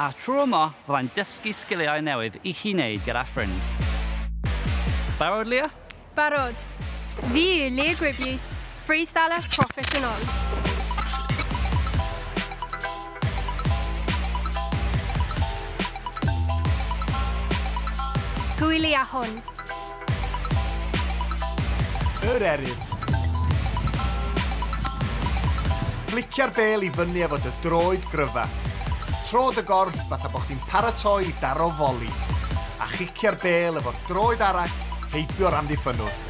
A tro yma, fyddai'n dysgu sgiliau newydd I chi wneud gyda ffrind. Barod, Leah? Barod. Fi yw Leah Gribiws, Freestyler Proffesiynol. Gwyli a hwn. Yr Eryr. Flicio'r bel I fyny efo dy droed gryfa. Trod y gorff fatha bod chdi'n paratoi I daro foli. A chicio'r bel efo'r droed arall heibio'r amddiffynwr.